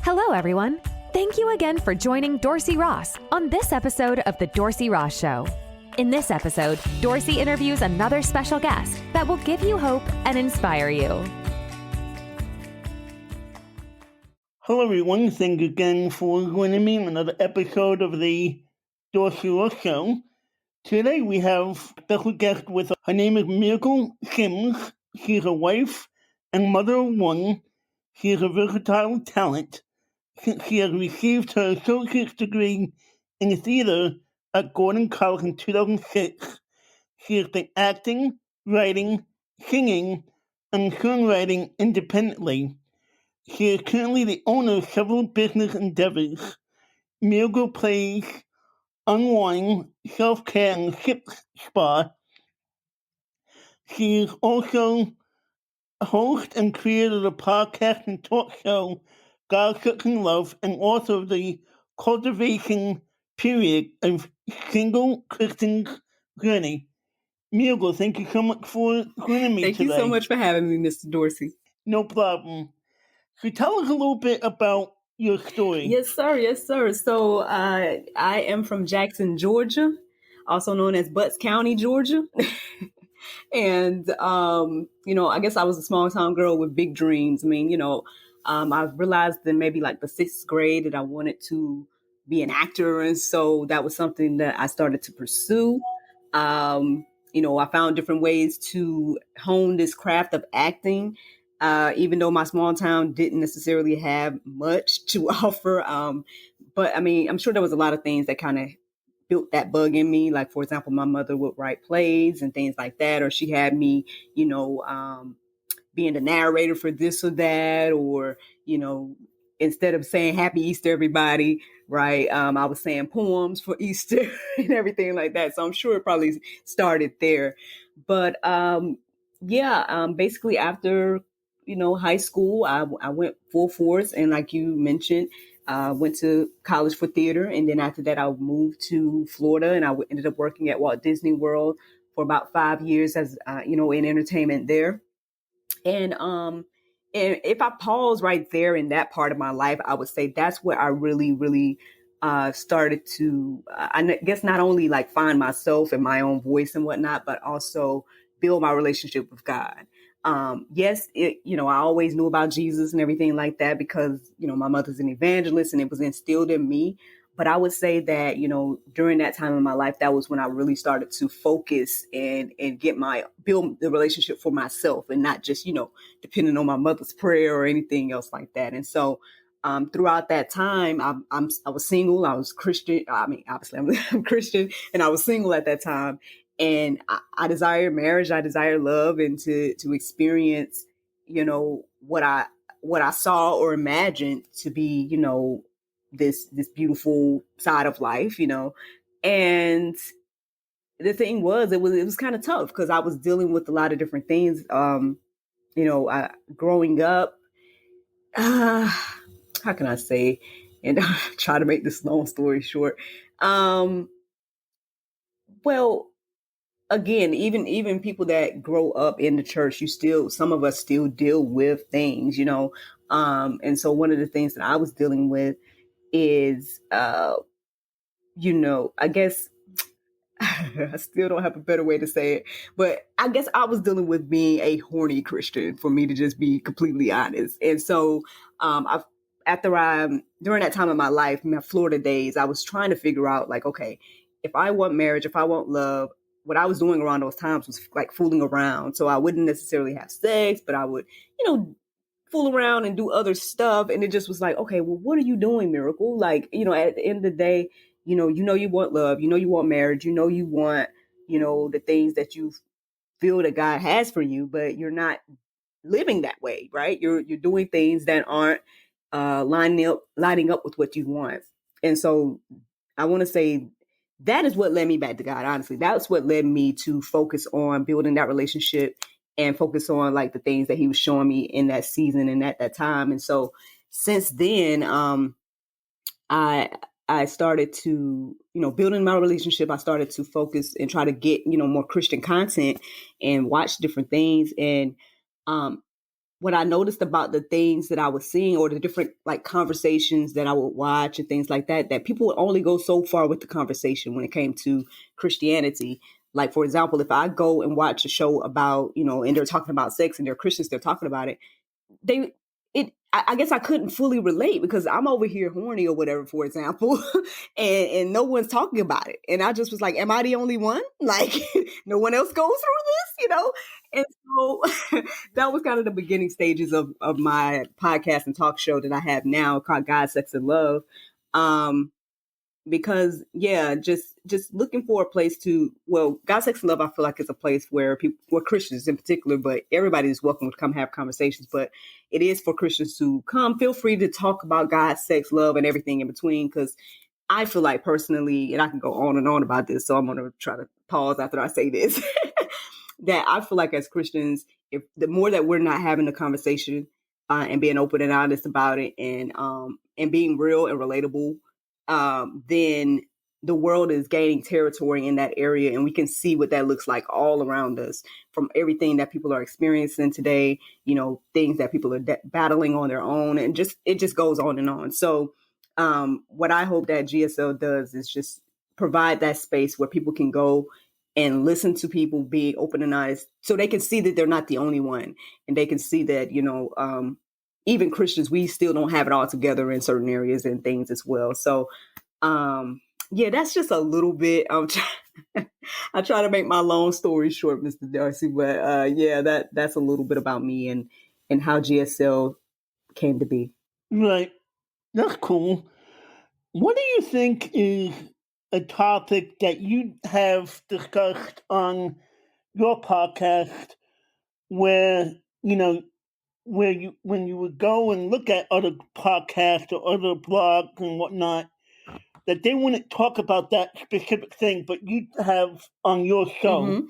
Hello, everyone. Thank you again for joining Dorsey Ross on this episode of The Dorsey Ross Show. In this episode, Dorsey interviews another special guest that will give you hope and inspire you. Hello, everyone. Thank you again for joining me in another episode of The Dorsey Ross Show. Today we have a special guest with us. Her name is Miracle Sims. She's a wife and mother of one. She is a versatile talent. She has received her associate's degree in theater at Gordon College in 2006. She has been acting, writing, singing, and songwriting independently. She is currently the owner of several business endeavors. Miracle plays unwind, self-care, and ship spa. She is also a host and creator of the podcast and talk show God, Sex, and Love, and author of the Cultivation Period of Single Christian's Journey. Miracle, thank you so much for joining me Thank today. you so much for having me, Mr. Dorsey. No problem. So tell us a little bit about your story. Yes, sir. Yes, sir. So I am from Jackson, Georgia, also known as Butts County, Georgia. And, I guess I was a small town girl with big dreams. I mean, I realized in maybe like the sixth grade that I wanted to be an actor. And so that was something that I started to pursue. I found different ways to hone this craft of acting. Even though my small town didn't necessarily have much to offer. But I mean, I'm sure there was a lot of things that kind of built that bug in me. Like, for example, my mother would write plays and things like that, or she had me, being the narrator for this or that, or, instead of saying Happy Easter, everybody, right? I was saying poems for Easter and everything like that. So I'm sure it probably started there. But basically after high school, I went full force. And like you mentioned, went to college for theater. And then after that, I moved to Florida and I ended up working at Walt Disney World for about 5 years as, in entertainment there. And if I pause right there in that part of my life, I would say that's where I really, really started to, I guess, not only like find myself and my own voice and whatnot, but also build my relationship with God. Yes, I always knew about Jesus and everything like that because, my mother's an evangelist and it was instilled in me. But I would say that, during that time in my life, that was when I really started to focus and build the relationship for myself and not just, depending on my mother's prayer or anything else like that. And so throughout that time, I was single. I was Christian. I mean, obviously I'm Christian and I was single at that time. And I desire marriage. I desire love and to experience, what I saw or imagined to be, this beautiful side of life, and the thing was, it was kind of tough because I was dealing with a lot of different things. Growing up, how can I say, and try to make this long story short. Well, again, even people that grow up in the church, some of us still deal with things, and so one of the things that I was dealing with is, I guess I still don't have a better way to say it, but I guess I was dealing with being a horny Christian, for me to just be completely honest. And so, during that time of my life, my Florida days, I was trying to figure out like, okay, if I want marriage, if I want love, what I was doing around those times was like fooling around. So I wouldn't necessarily have sex, but I would, fool around and do other stuff. And it just was like, okay, well, what are you doing, Miracle? Like, at the end of the day, you want love, you want marriage, you want, the things that you feel that God has for you, but you're not living that way, right? You're doing things that aren't lining up with what you want. And so I want to say that is what led me back to God. Honestly, that's what led me to focus on building that relationship and focus on like the things that he was showing me in that season and at that time. And so since then, I started to, building my relationship, I started to focus and try to get, more Christian content and watch different things. And what I noticed about the things that I was seeing, or the different like conversations that I would watch and things like that, that people would only go so far with the conversation when it came to Christianity. Like, for example, if I go and watch a show about, and they're talking about sex and they're Christians, they're talking about it, I guess I couldn't fully relate because I'm over here horny or whatever, for example, and no one's talking about it. And I just was like, am I the only one? Like, no one else goes through this, And so that was kind of the beginning stages of my podcast and talk show that I have now called God, Sex, and Love. Because just looking for a place to, God, Sex, and Love, I feel like is a place where people, for Christians in particular, but everybody is welcome to come have conversations. But it is for Christians to come. Feel free to talk about God, sex, love, and everything in between. Because I feel like personally, and I can go on and on about this, so I'm going to try to pause after I say this, that I feel like as Christians, if the more that we're not having a conversation and being open and honest about it, and being real and relatable, then the world is gaining territory in that area, and we can see what that looks like all around us, from everything that people are experiencing today, things that people are battling on their own, and it just goes on and on. So what I hope that GSL does is just provide that space where people can go and listen to people be open and honest, so they can see that they're not the only one, and they can see that, even Christians, we still don't have it all together in certain areas and things as well. So, that's just a little bit. I try to make my long story short, Mr. Dorsey, but that's a little bit about me and how GSL came to be. Right. That's cool. What do you think is a topic that you have discussed on your podcast where, when you would go and look at other podcasts or other blogs and whatnot, that they wouldn't talk about that specific thing, but you have on your show? Mm-hmm.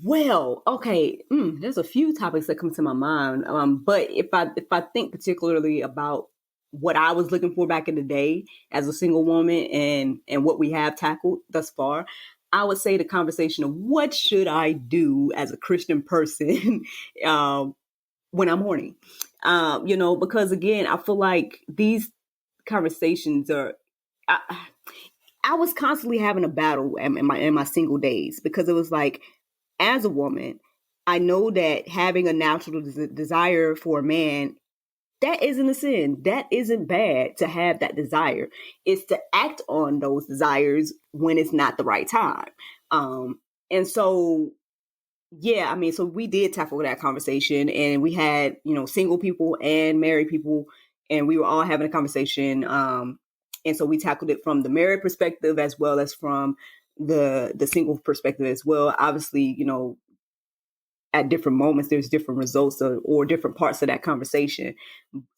Well, okay, there's a few topics that come to my mind, but if I think particularly about what I was looking for back in the day as a single woman and what we have tackled thus far, I would say the conversation of what should I do as a Christian person when I'm horny, because again, I feel like these conversations are. I was constantly having a battle in my single days, because it was like, as a woman, I know that having a natural desire for a man, that isn't a sin. That isn't bad to have that desire. It's to act on those desires when it's not the right time. And so, so we did tackle that conversation, and we had, single people and married people, and we were all having a conversation. And so we tackled it from the married perspective as well as from the single perspective as well. Obviously, at different moments, there's different results or different parts of that conversation.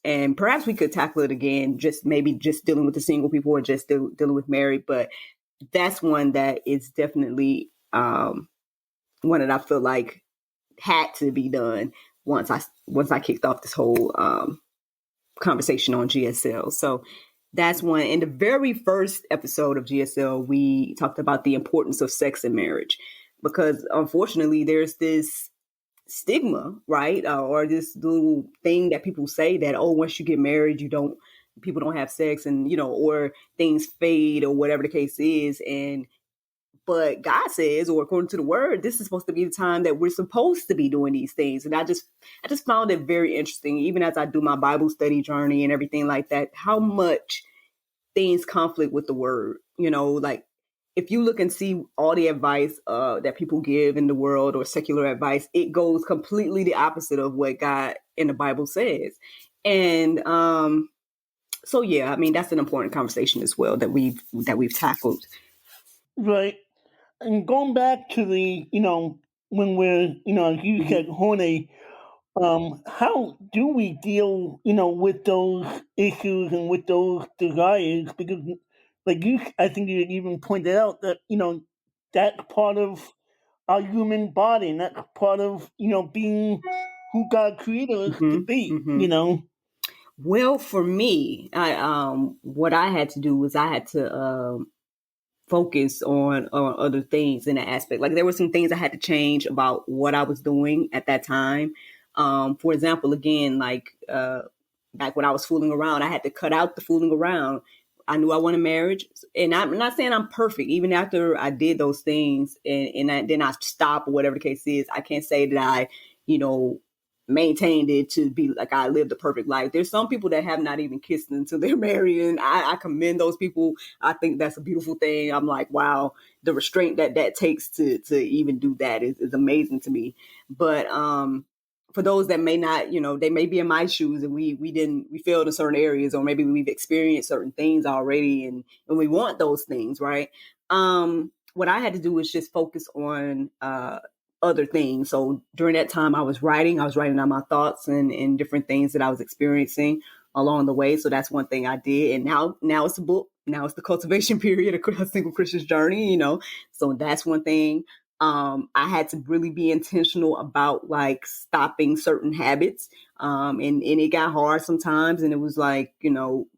And perhaps we could tackle it again, just dealing with the single people or just dealing with married. But that's one that is definitely one that I feel like had to be done once I kicked off this whole conversation on GSL. So that's one. In the very first episode of GSL, we talked about the importance of sex in marriage, because unfortunately there's this stigma, right? Or this little thing that people say that, once you get married, people don't have sex, and, or things fade or whatever the case is. But God says, or according to the word, this is supposed to be the time that we're supposed to be doing these things. And I just found it very interesting, even as I do my Bible study journey and everything like that, how much things conflict with the word. Like, if you look and see all the advice that people give in the world, or secular advice, it goes completely the opposite of what God in the Bible says. And so, that's an important conversation as well that we've tackled. Right. And going back to the, when we're, as you said, horny, how do we deal, with those issues and with those desires? Because, like I think you even pointed out that, that's part of our human body, and that's part of, being who God created us to be, Well, for me, what I had to do was I had to focus on other things in that aspect. Like, there were some things I had to change about what I was doing at that time. For example, again, like back when I was fooling around, I had to cut out the fooling around. I knew I wanted marriage, and I'm not saying I'm perfect. Even after I did those things, then I stopped or whatever the case is, I can't say that I, maintained it to be like I lived a perfect life. There's some people that have not even kissed until they're married, and I commend those people. I think that's a beautiful thing. I'm like, wow, the restraint that takes to even do that is amazing to me. But for those that may not, they may be in my shoes, and we failed in certain areas, or maybe we've experienced certain things already, and we want those things, right? What I had to do was just focus on other things. So during that time, I was writing down my thoughts and different things that I was experiencing along the way. So that's one thing I did. And now it's a book. Now it's the cultivation period of a single Christian's journey, So that's one thing. I had to really be intentional about like stopping certain habits. And it got hard sometimes, and it was like,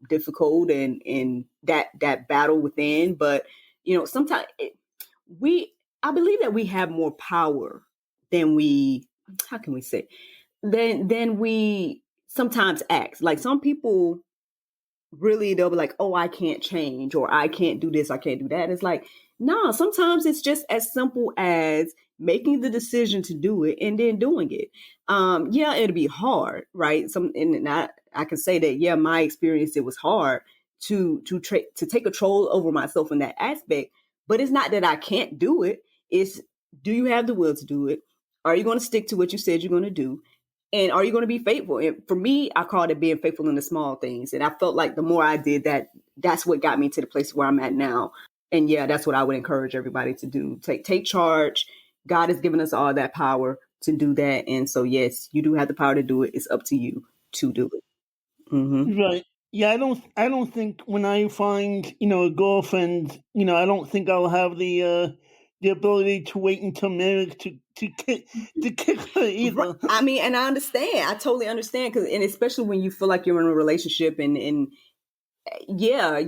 difficult and that battle within. But, sometimes I believe that we have more power than how can we say, than we sometimes act. Like some people really, they'll be like, oh, I can't change, or I can't do this, I can't do that. It's like, no, sometimes it's just as simple as making the decision to do it and then doing it. Yeah, it'll be hard, right? And I can say that, yeah, my experience, it was hard to take control over myself in that aspect. But it's not that I can't do it. It's, do you have the will to do it? Are you going to stick to what you said you're going to do? And are you going to be faithful? And for me, I called it being faithful in the small things. And I felt like the more I did that, that's what got me to the place where I'm at now. And yeah, that's what I would encourage everybody to do. Take charge. God has given us all that power to do that. And so, yes, you do have the power to do it. It's up to you to do it. Mm-hmm. Right. Yeah, I don't think when I find, a girlfriend, I don't think I'll have the ability to wait until marriage to kick her either. I mean, and I understand. I totally understand, and especially when you feel like you're in a relationship, and yeah,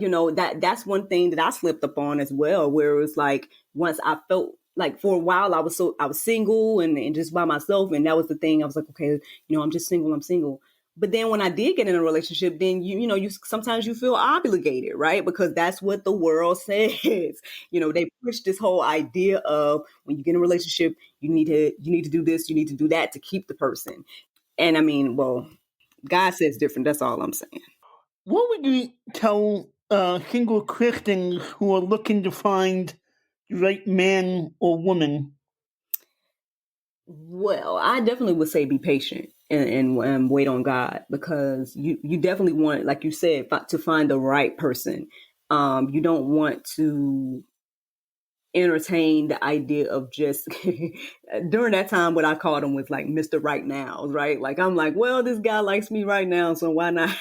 that's one thing that I slipped up on as well, where it was like, once I felt like, for a while I was single and just by myself, and that was the thing. I was like, okay, I'm just single. I'm single. But then when I did get in a relationship, then you sometimes you feel obligated, right? Because that's what the world says. They push this whole idea of, when you get in a relationship, you need to do this, you need to do that to keep the person. And I mean, well, God says different. That's all I'm saying. What would you tell single Christians who are looking to find the right man or woman? Well, I definitely would say be patient and wait on God, because you definitely want, like you said, to find the right person. You don't want to entertain the idea of just during that time, what I called him was like Mr. Right Now, right? Like, I'm like, well, this guy likes me right now, so why not?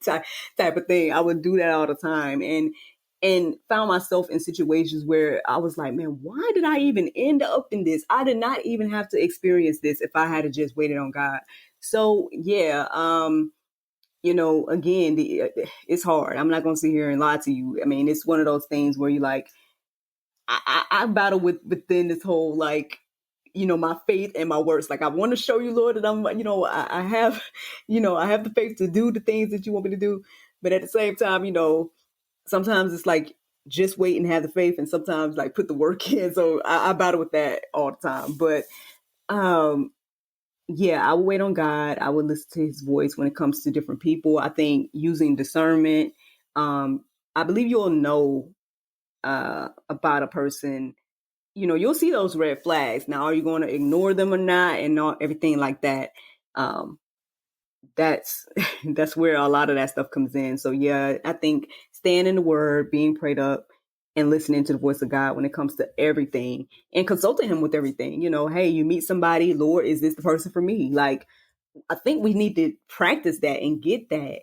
type of thing. I would do that all the time, and found myself in situations where I was like, man, why did I even end up in this? I did not even have to experience this if I had just waited on God. So yeah, again, it's hard. I'm not going to sit here and lie to you. I mean, it's one of those things where you like, I battle within this whole, like, my faith and my works. Like, I want to show you, Lord, that I'm, I have, I have the faith to do the things that you want me to do. But at the same time, sometimes it's like, just wait and have the faith, and sometimes like put the work in. So I battle with that all the time. But yeah, I would wait on God. I would listen to his voice when it comes to different people. I think using discernment, I believe you'll know about a person. You'll see those red flags. Now, are you going to ignore them or not, and not everything like that? That's that's where a lot of that stuff comes in. So yeah, I think staying in the word, being prayed up, and listening to the voice of God when it comes to everything, and consulting him with everything. Hey, you meet somebody, Lord, is this the person for me? Like, I think we need to practice that and get that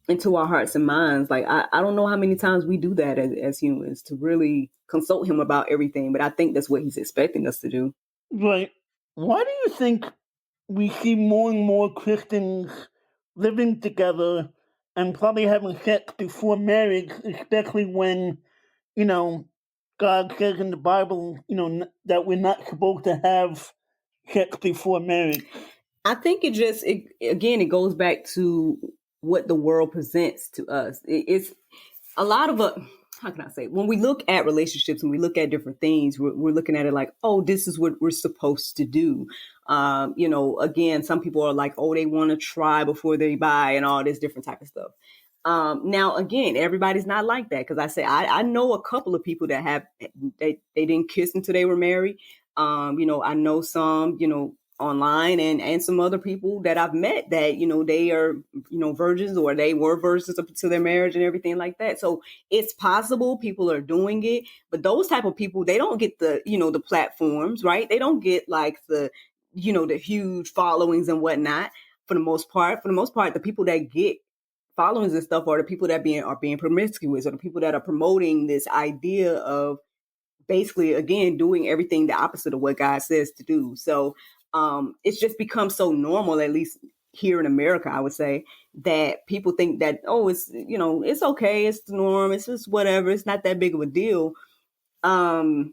into our hearts and minds. Like, I don't know how many times we do that as humans, to really consult him about everything, but I think that's what he's expecting us to do. Right. Why do you think we see more and more Christians living together and probably having sex before marriage, especially when, you know, God says in the Bible, that we're not supposed to have sex before marriage? I think it goes back to what the world presents to us. It's a lot of how can I say, when we look at relationships and we look at different things, we're looking at it like, oh, this is what we're supposed to do. Again, some people are like, oh, they want to try before they buy and all this different type of stuff. Now, again, everybody's not like that, because I know a couple of people that they didn't kiss until they were married. I know some, online and some other people that I've met that, they are, virgins, or they were virgins up to their marriage and everything like that. So it's possible people are doing it, but those type of people, they don't get the, the platforms, right? They don't get like the huge followings and whatnot. For the most part, the people that get followings and stuff are the people that are being promiscuous, or the people that are promoting this idea of basically, again, doing everything the opposite of what God says to do. So it's just become so normal, at least here in America, I would say, that people think that, oh, it's, it's okay. It's the norm. It's just whatever. It's not that big of a deal. And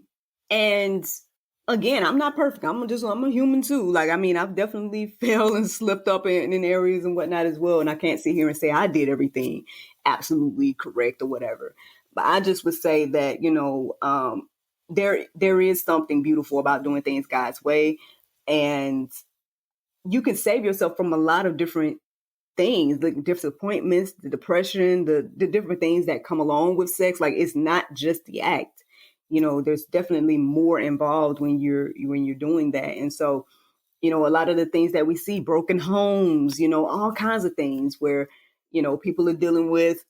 again, I'm not perfect. I'm a human too. Like, I mean, I've definitely failed and slipped up in areas and whatnot as well. And I can't sit here and say I did everything absolutely correct or whatever. But I just would say that, there is something beautiful about doing things God's way. And you can save yourself from a lot of different things, the disappointments, the depression, the different things that come along with sex. Like, it's not just the act. There's definitely more involved when you're doing that. And so, a lot of the things that we see, broken homes, all kinds of things where, people are dealing with,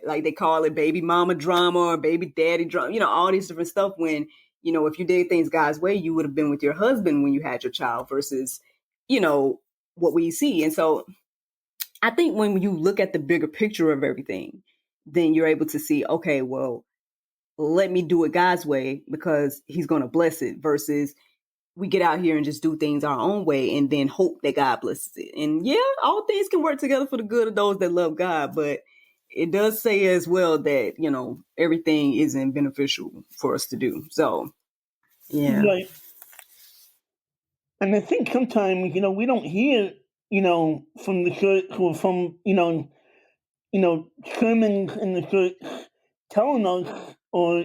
like they call it baby mama drama or baby daddy drama, all these different stuff when, if you did things God's way, you would have been with your husband when you had your child versus, what we see. And so I think when you look at the bigger picture of everything, then you're able to see, okay, well, let me do it God's way because he's going to bless it, versus we get out here and just do things our own way and then hope that God blesses it. And yeah, all things can work together for the good of those that love God. But it does say as well that, everything isn't beneficial for us to do. So, yeah. Right. And I think sometimes, we don't hear, from the church or from, sermons in the church telling us or,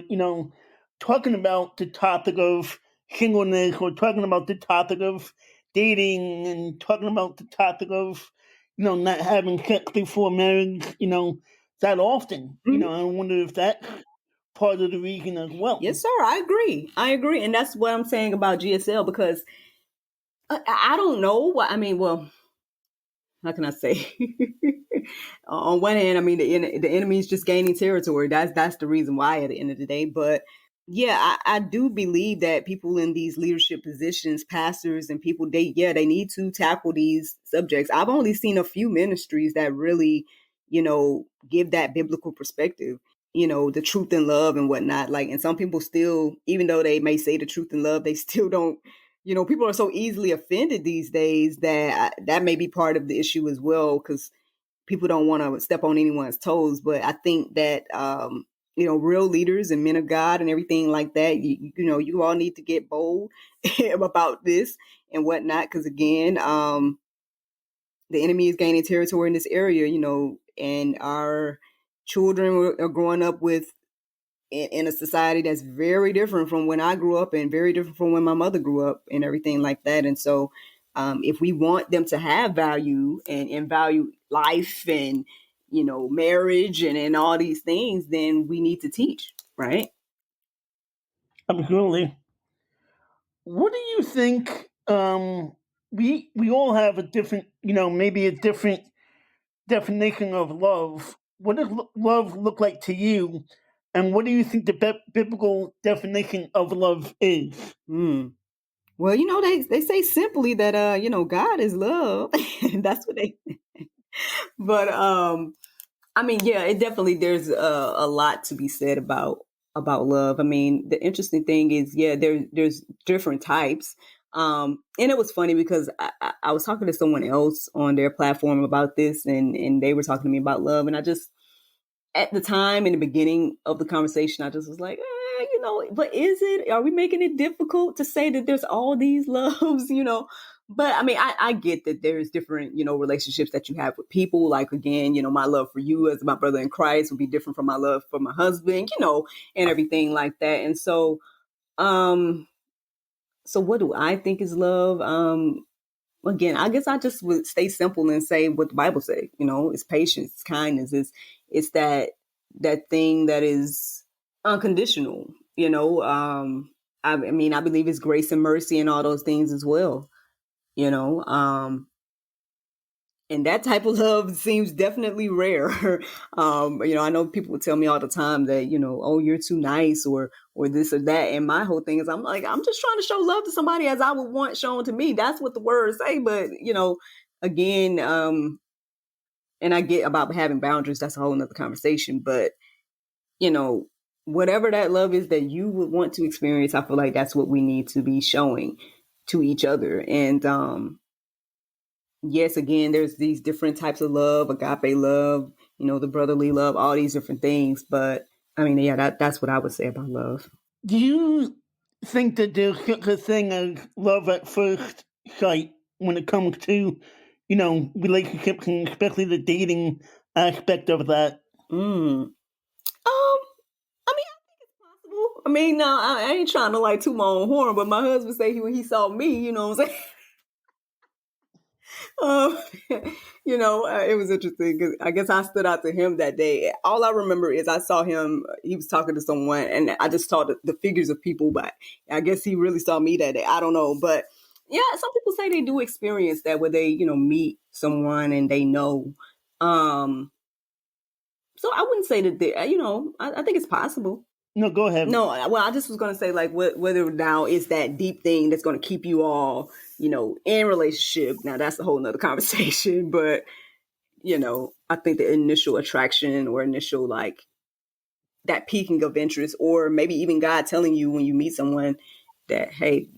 talking about the topic of singleness, or talking about the topic of dating, and talking about the topic of, not having sex before marriage, that often. Mhm. I wonder if that's part of the reason as well. Yes, sir. I agree. And that's what I'm saying about GSL, because I don't know what, I mean, well, how can I say? On one hand, I mean, the enemy is just gaining territory. That's the reason why at the end of the day. But yeah, I do believe that people in these leadership positions, pastors and people, they need to tackle these subjects. I've only seen a few ministries that really, give that biblical perspective, the truth and love and whatnot. Like, and some people still, even though they may say the truth and love, they still don't. People are so easily offended these days that may be part of the issue as well, because people don't want to step on anyone's toes. But I think that, real leaders and men of God and everything like that, you all need to get bold about this and whatnot. Because again, the enemy is gaining territory in this area, and our children are growing up in a society that's very different from when I grew up and very different from when my mother grew up and everything like that. And so if we want them to have value and value life and, marriage and all these things, then we need to teach, right? Absolutely. What do you think? We all have a different, maybe a different definition of love. What does love look like to you? And what do you think the biblical definition of love is? Well, they say simply that God is love. That's what they. But I mean, yeah, it definitely, there's a lot to be said about love. I mean, the interesting thing is, yeah, there's different types. And it was funny because I was talking to someone else on their platform about this, and they were talking to me about love, and I just, at the time, in the beginning of the conversation, I just was like, but is it? Are we making it difficult to say that there's all these loves, But I mean, I get that there's different, relationships that you have with people. Like, again, my love for you as my brother in Christ would be different from my love for my husband, and everything like that. And so, so what do I think is love? Again, I guess I just would stay simple and say what the Bible say. It's patience, it's kindness, it's that thing that is unconditional. I mean, I believe it's grace and mercy and all those things as well. And that type of love seems definitely rare. I know people would tell me all the time that, oh, you're too nice or this or that. And my whole thing is I'm like, I'm just trying to show love to somebody as I would want shown to me. That's what the words say. But, again, and I get about having boundaries. That's a whole nother conversation. But, whatever that love is that you would want to experience, I feel like that's what we need to be showing to each other. And, yes, again, there's these different types of love, agape love, the brotherly love, all these different things. But I mean, yeah, that's what I would say about love. Do you think that there's such a thing as love at first sight when it comes to, relationships and especially the dating aspect of that? I mean, I think it's possible. I mean, no, I ain't trying to like toot my own horn, but my husband say when he saw me, you know what I'm saying? It was interesting because I guess I stood out to him that day. All I remember is I saw him, he was talking to someone and I just saw the figures of people, but I guess he really saw me that day. I don't know. But yeah, some people say they do experience that where they, meet someone and they know. So I wouldn't say that they, I think it's possible. No, go ahead. No, well, I just was going to say like whether now it's that deep thing that's going to keep you all, in relationship. Now that's a whole nother conversation, but I think the initial attraction or initial like that peaking of interest, or maybe even God telling you when you meet someone that, hey,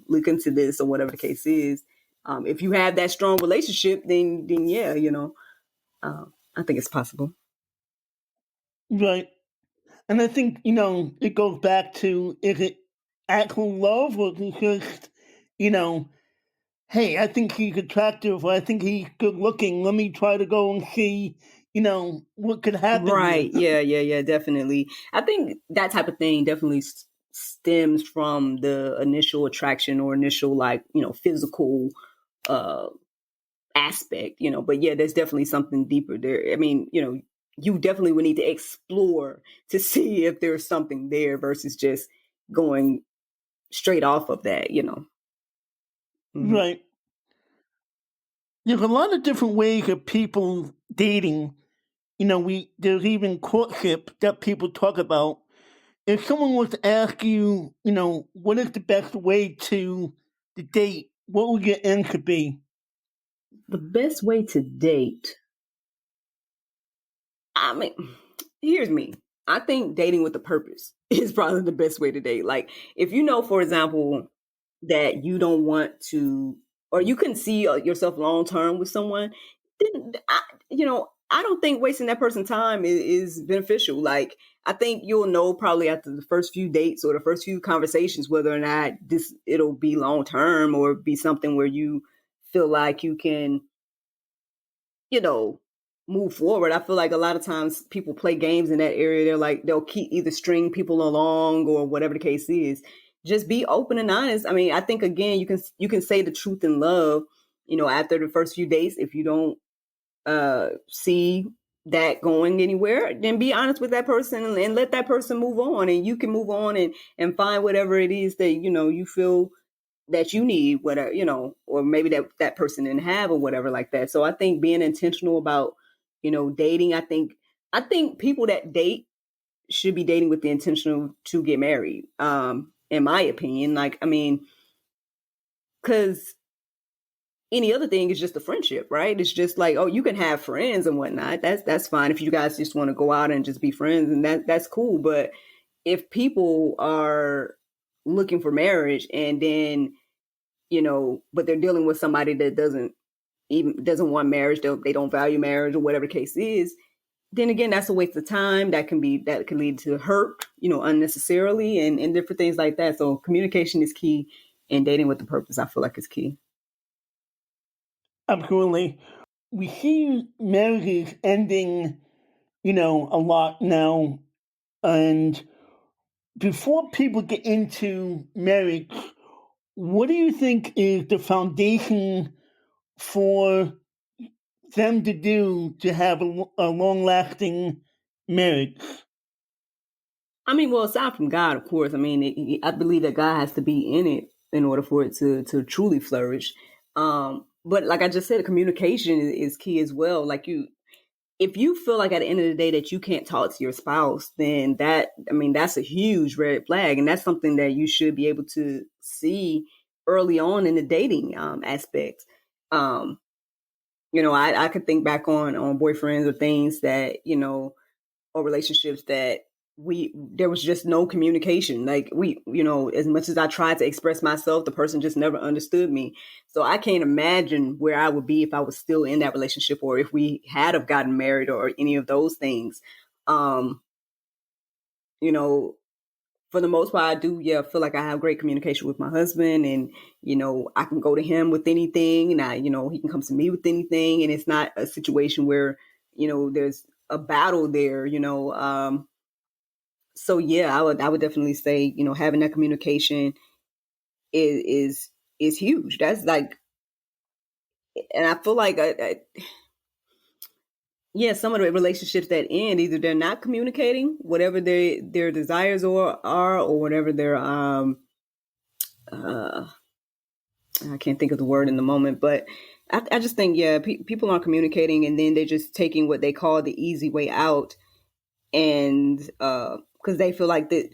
look into this or whatever the case is. If you have that strong relationship, then yeah, I think it's possible. Right. And I think, it goes back to, is it actual love or is it just, hey, I think he's attractive or I think he's good looking. Let me try to go and see, what could happen. Right. Yeah, definitely. I think that type of thing definitely stems from the initial attraction or initial like, physical aspect, but yeah, there's definitely something deeper there. I mean, you definitely would need to explore to see if there's something there versus just going straight off of that, Mm-hmm. Right. There's a lot of different ways of people dating. There's even courtship that people talk about. If someone was to ask you, what is the best way to date, what would your answer be? The best way to date. I mean, here's me. I think dating with a purpose is probably the best way to date. Like, if for example, that you don't want to, or you can see yourself long term with someone, then I don't think wasting that person's time is beneficial. Like, I think you'll know probably after the first few dates or the first few conversations whether or not it'll be long term or be something where you feel like you can, move forward. I feel like a lot of times people play games in that area. They're like, they'll keep either string people along or whatever the case is. Just be open and honest. I mean, I think again, you can say the truth in love, after the first few dates. If you don't see that going anywhere, then be honest with that person and let that person move on, and you can move on and find whatever it is that, you feel that you need, whatever, or maybe that person didn't have or whatever like that. So I think being intentional about, dating, I think people that date should be dating with the intention to get married. In my opinion, like, I mean, because any other thing is just a friendship, right? It's just like, oh, you can have friends and whatnot. That's fine if you guys just want to go out and just be friends, and that's cool. But if people are looking for marriage and then, but they're dealing with somebody that doesn't want marriage, they don't value marriage or whatever the case is, then again, that's a waste of time. That can lead to hurt, unnecessarily and different things like that. So communication is key, and dating with the purpose, I feel like, is key. Absolutely. We see marriages ending, a lot now. And before people get into marriage, what do you think is the foundation for them to do to have a long lasting marriage? I mean, well, aside from God, of course, I mean, I believe that God has to be in it in order for it to truly flourish. But like I just said, communication is key as well. Like if you feel like at the end of the day that you can't talk to your spouse, then that's a huge red flag. And that's something that you should be able to see early on in the dating aspect. I could think back on boyfriends or things that, or relationships that there was just no communication. Like as much as I tried to express myself, the person just never understood me. So I can't imagine where I would be if I was still in that relationship, or if we had have gotten married, or any of those things. You know, for the most part, I do, feel like I have great communication with my husband, and, I can go to him with anything, and he can come to me with anything. And it's not a situation where, there's a battle there, so yeah, I would definitely say, having that communication is huge. That's like, and I feel like, some of the relationships that end, either they're not communicating whatever their desires are, or whatever their I can't think of the word in the moment, but I just think, people aren't communicating, and then they're just taking what they call the easy way out, and because they feel like that,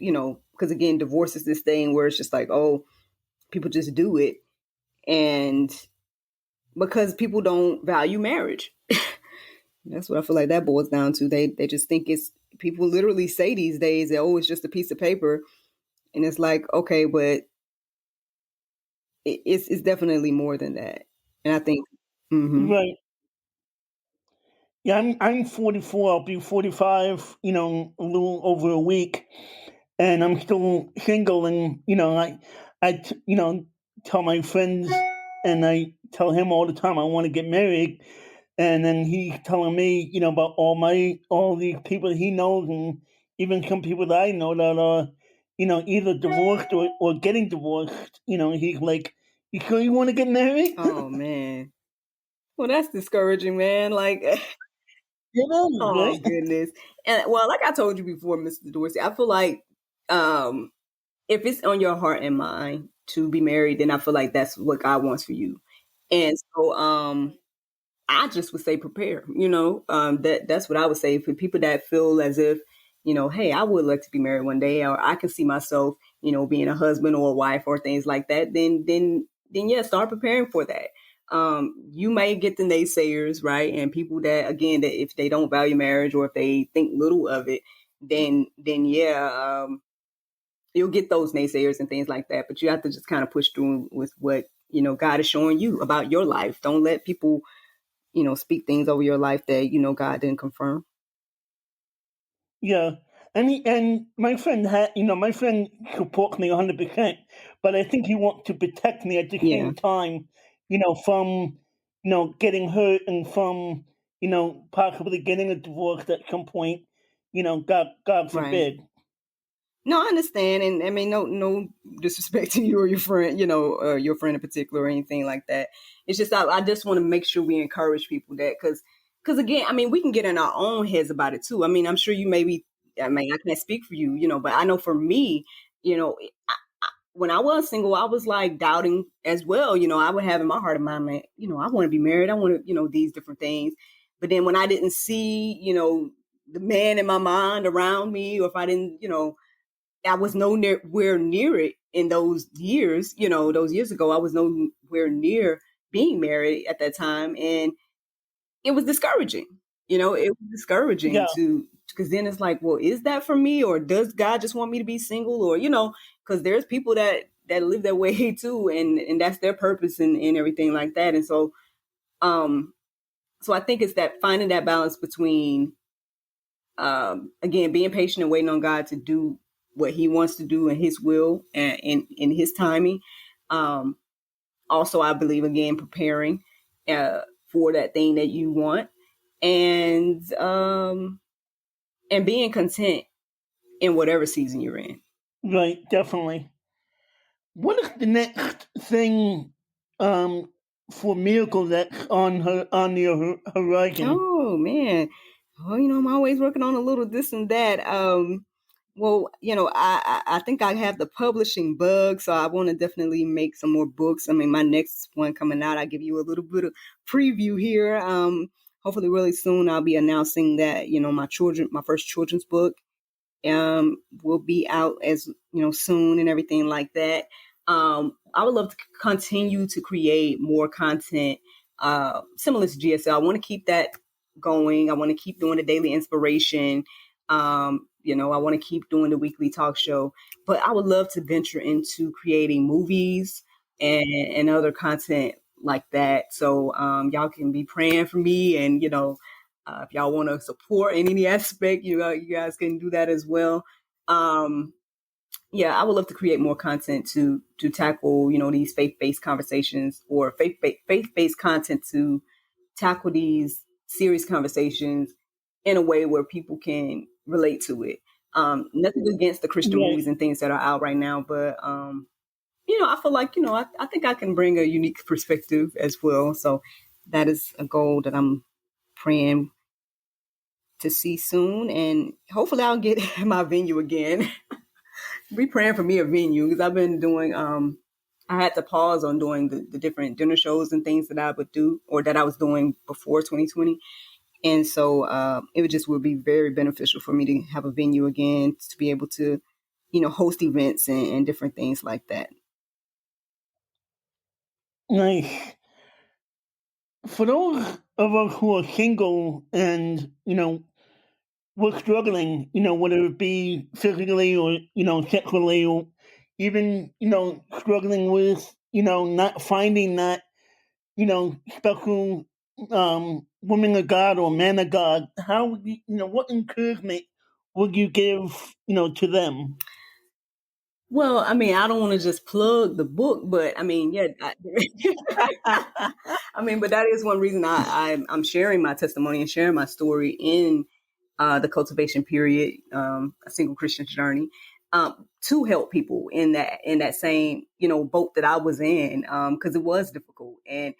because again, divorce is this thing where it's just like, oh, people just do it, and because people don't value marriage. That's what I feel like that boils down to. They just think people literally say these days that, oh, it's just a piece of paper, and it's like, okay, but it's definitely more than that. And I think, Right. Yeah, I'm 44. I'll be 45. A little over a week, and I'm still single. And tell my friends, and I tell him all the time I want to get married, and then he's telling me, about all these people he knows, and even some people that I know that are, either divorced or getting divorced. He's like, "You sure you want to get married?" oh man, well, that's discouraging, man. Like, oh Right? goodness. And well, like I told you before, Mr. Dorsey, I feel like if it's on your heart and mind to be married, then I feel like that's what God wants for you. And so I just would say prepare, that's what I would say for people that feel as if, hey, I would like to be married one day, or I can see myself, being a husband or a wife or things like that, then yeah, start preparing for that. You may get the naysayers, right? And people that, again, that if they don't value marriage, or if they think little of it, then yeah, you'll get those naysayers and things like that. But you have to just kind of push through with what, God is showing you about your life. Don't let people, speak things over your life that, God didn't confirm. Yeah, and my friend supports me 100%, but I think he wants to protect me at the Yeah, same time, from getting hurt, and from possibly getting a divorce at some point. God right. forbid. No, I understand, and I mean, no disrespect to you or your friend, your friend in particular or anything like that. It's just I just want to make sure we encourage people that, because again, I mean, we can get in our own heads about it too. I mean, I'm sure you maybe, I mean, I can't speak for you, but I know for me, you know, when I was single, I was like doubting as well. I would have in my heart and mind, like, I want to be married. I want to, these different things. But then when I didn't see, the man in my mind around me, or if I didn't, I was nowhere near it in those years, those years ago, I was nowhere near being married at that time. And it was discouraging. It was discouraging Yeah, because then it's like, well, is that for me, or does God just want me to be single, or, because there's people that live that way too. And that's their purpose, and everything like that. And so, so I think it's that finding that balance between again, being patient and waiting on God to do what he wants to do in his will and in his timing. Also, I believe, again, preparing for that thing that you want, and being content in whatever season you're in. Right, definitely. What is the next thing for Miracle that's on your horizon? Oh man, I'm always working on a little this and that. Well, I think I have the publishing bug, so I want to definitely make some more books. I mean, my next one coming out, I'll give you a little bit of preview here. Hopefully really soon I'll be announcing that, my first children's book will be out as soon and everything like that. I would love to continue to create more content similar to GSL. I want to keep that going. I want to keep doing the daily inspiration. I want to keep doing the weekly talk show, but I would love to venture into creating movies and other content like that. So y'all can be praying for me, and if y'all want to support in any aspect, you guys can do that as well. I would love to create more content to tackle, these faith-based conversations, or faith-based content to tackle these serious conversations in a way where people can relate to it. Nothing against the Christian movies and things that are out right now, but I feel like, I think I can bring a unique perspective as well. So that is a goal that I'm praying to see soon, and hopefully I'll get my venue again. Be praying for me a venue, because I've been doing I had to pause on doing the different dinner shows and things that I would do, or that I was doing before 2020. And so would be very beneficial for me to have a venue again, to be able to host events and different things like that. Nice. For those of us who are single and we're struggling, whether it be physically or sexually, or even struggling with not finding that special woman of God or man of God, how would you, what encouragement would you give to them? Well, I mean, I don't want to just plug the book, but I mean, yeah, I mean, but that is one reason I'm sharing my testimony and sharing my story in the cultivation period, a single Christian journey, to help people in that same boat that I was in, because it was difficult, and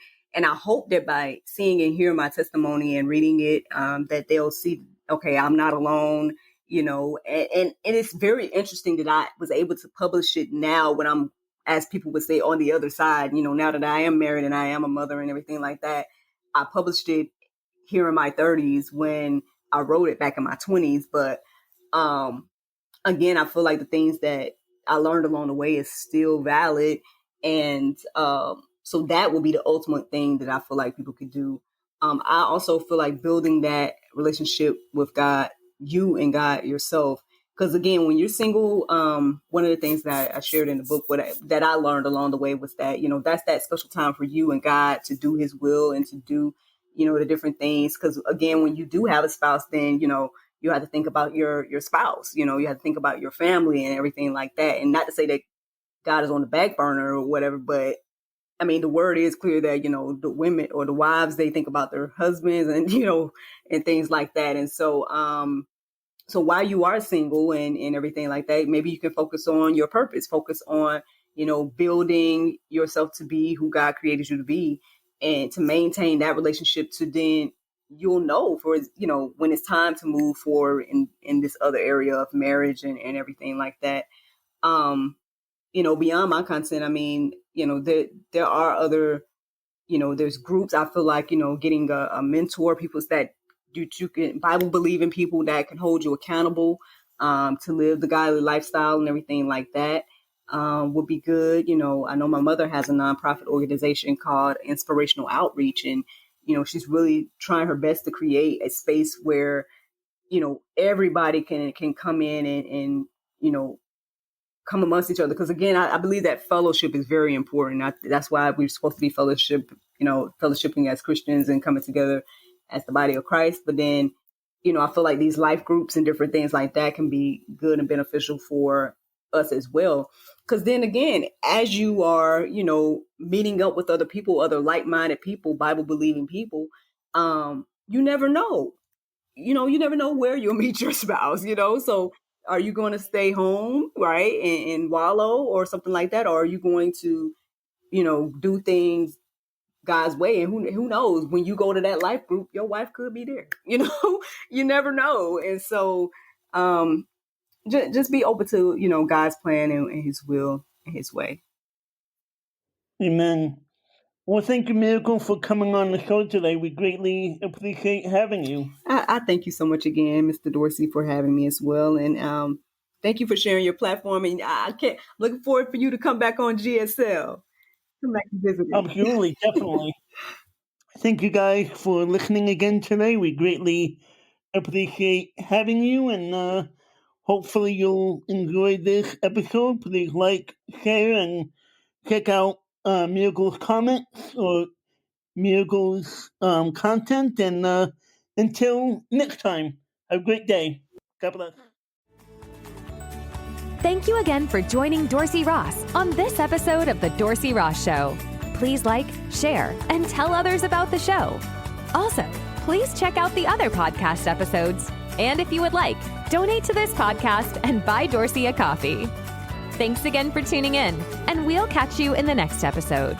I hope that by seeing and hearing my testimony and reading it, that they'll see, okay, I'm not alone. And it's very interesting that I was able to publish it now, when I'm, as people would say, on the other side, now that I am married and I am a mother and everything like that. I published it here in my 30s when I wrote it back in my 20s. But again, I feel like the things that I learned along the way is still valid. And so that will be the ultimate thing that I feel like people could do. I also feel like building that relationship with God, you and God yourself. Because again, when you're single, one of the things that I shared in the book, that I learned along the way, was that, that's that special time for you and God to do his will and to do, the different things. Because again, when you do have a spouse, then, you have to think about your spouse, you have to think about your family and everything like that. And not to say that God is on the back burner or whatever, but I mean, the word is clear that, the women or the wives, they think about their husbands and, and things like that. And so, so while you are single and everything like that, maybe you can focus on your purpose, focus on, building yourself to be who God created you to be, and to maintain that relationship, to then you'll know for, when it's time to move forward in this other area of marriage and everything like that. Beyond my content, I mean, there are other, there's groups. I feel like, getting a mentor, people that you can Bible believing people that can hold you accountable to live the godly lifestyle and everything like that would be good. I know my mother has a nonprofit organization called Inspirational Outreach, and she's really trying her best to create a space where everybody can come in and come amongst each other. Because again, I believe that fellowship is very important. That's why we're supposed to be fellowshipping as Christians and coming together as the body of Christ. But then I feel like these life groups and different things like that can be good and beneficial for us as well. Because then again, as you are, meeting up with other people, other like-minded people, Bible-believing people, you never know. You never know where you'll meet your spouse, So are you going to stay home, right, and wallow or something like that? Or are you going to, do things God's way? And who knows, when you go to that life group, your wife could be there, you never know. And so just be open to, God's plan and his will and his way. Amen. Well, thank you, Miracle, for coming on the show today. We greatly appreciate having you. I thank you so much again, Mr. Dorsey, for having me as well. And thank you for sharing your platform. And I can't looking forward for you to come back on GSL. Come back and visit me. Absolutely, definitely. Thank you guys for listening again today. We greatly appreciate having you, and hopefully you'll enjoy this episode. Please like, share, and check out Miracle's comments or Miracle's content. And until next time, have a great day. God bless. Thank you again for joining Dorsey Ross on this episode of The Dorsey Ross Show. Please like, share, and tell others about the show. Also, please check out the other podcast episodes. And if you would like, donate to this podcast and buy Dorsey a coffee. Thanks again for tuning in, and we'll catch you in the next episode.